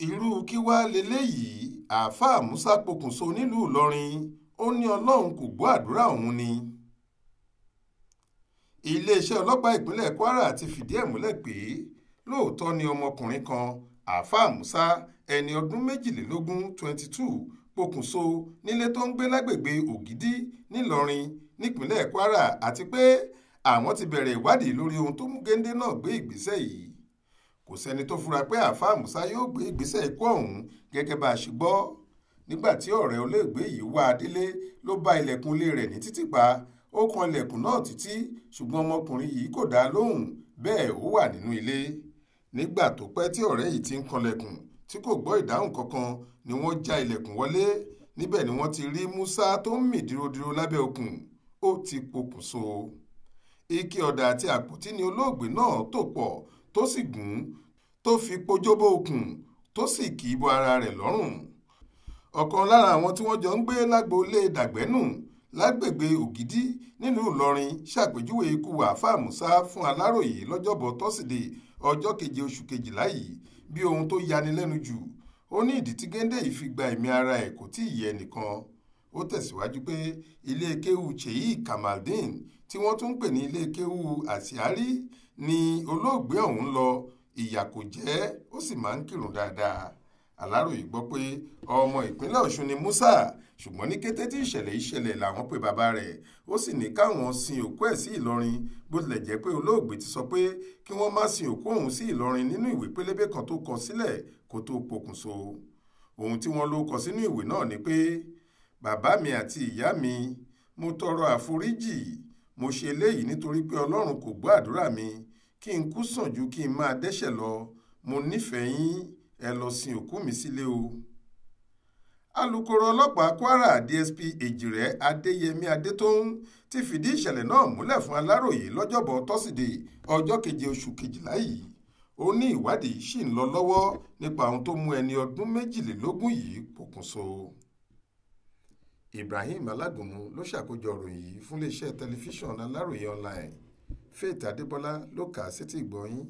irú kí wàá leléyìí àáfàá Musa Pokunso nílùú Ìlọrin ó ní Ọlọ́run kò gbọ́ àdúrà òun ni. iléeṣẹ́ ọlọ́pàá ìpínlẹ̀ Kwara ti fìdí ẹ̀ múlẹ̀ pé lóòótọ́ ni ọmọkùnrin kan àáfàá Musa ẹni ọdún 22 Pokunso nílé tó ń gbé lágbègbè Ògidì nílọrin nípínlẹ̀ Kwara àti pé àwọn ti bẹ̀rẹ̀ ìwádìí lórí ohun tó mú géńdé náà gbé ìgbésẹ̀ yìí. Kò sẹ́ni tó fura pé àáfàá Musa yóò gbé ìgbésẹ̀ ikú ọ̀hún gẹ́gẹ́ bá a ṣe gbọ́. Nígbà tí ọ̀rẹ́ olóògbé yìí wá délé ló bá ilẹ̀kùn ilé rẹ̀ ní títì pa. Ó kan ilẹ̀kùn náà títí ṣùgbọ́n ọmọkùnrin yìí kò dá lóhùn, bẹ́ẹ̀ ó wà nínú ilé. Nígbà tó pẹ́ tí ọ̀rẹ́ yìí ti ń kanlẹ̀kùn tí kò gbọ́ ìdáhùn kankan ni wọ́n já ilẹ̀kùn wọlé. Níbẹ̀ ni wọ́n ti rí Musa tó ń mì dírodíro lábẹ́ okùn. Ó ti pokùnso. Ike ọ̀dà àti àpótí ni olóògbé náà tò pọ̀ tó sì gún tó fi pojóbó okùn tó sì kì í bọ ara rẹ̀ lọ́rùn. Ọ̀kan lára àwọn tí wọ́n jọ ń gbé lágboolé Dàgbẹ́nù lágbègbè Ògidì nílùú Ìlọrin ṣàpèjúwe ikú àáfàá Musa fún Aláròyé lọ́jọ́bọ̀ tọ́sídẹ̀ẹ́ ọjọ́ 7 oṣù kejìlá yìí bí ohun tó yanilẹ́nu jù. Ó ní ìdí tí géńdé yìí fi gba ẹ̀mí ara ẹ̀ kò tí ì yé nìkan. Ó tẹ̀síwájú pé ilé kéwu Cheyi Kamaldeen tí wọ́n tún ń pè ní ilé kéwu Àṣìárí ni olóògbé ọ̀hún lọ. Ìyà kò jẹ́, ó sì máa ń kírun dáadáa. Aláròyé gbọ́ pé ọmọ ìpínlẹ̀ Ọ̀ṣun ni Musa, ṣùgbọ́n ní kété tí ìṣẹ̀lẹ̀ làwọn pè bàbá rẹ̀. Ó sì ní káwọn sin òkú ẹ̀ sí Ìlọrin, bó tilẹ̀ jẹ́ pé olóògbé ti sọ pé kí wọ́n má sin òkú òun sí Ìlọrin nínú ìwé pélébé kan tó kọ sílẹ̀ kó tó pokùnso. Ohun tí wọ́n ló kọ sínú ìwé náà ni pé bàbá mi àti ìyá mi, mo tọrọ àforíjì. Mo ṣe eléyìí nítorí pé Ọlọ́run kò gbọ́ àdúrà mi. Kí n kú sàn ju kí n máa dẹ́ṣẹ̀ lọ. Mo nífẹ̀ẹ́ yín, ẹ lọ sin òkú mi sílé o. Alukoro ọlọ́pàá Kwara DSP Èjìrẹ́ Adéyẹmí Adétóun ti fìdí ìṣẹ̀lẹ̀ náà múlẹ̀ fún Aláròyé lọ́jọ́bọ̀ tọ́sídẹ̀ẹ́ ọjọ́ 7 oṣù kejìlá yìí. Ó ní ìwádìí ṣì ń lọ lọ́wọ́ nípa ohun tó mú ẹni ọdún 22 yìí pokùnso. Ibrahim Alágúnmu ló ṣàkójọ ìròyìn yìí fún iléeṣẹ́ tẹlifíṣàn Aláròyé online. Faith Adébọ́lá ló kà á sétí ìgbọ́ yín.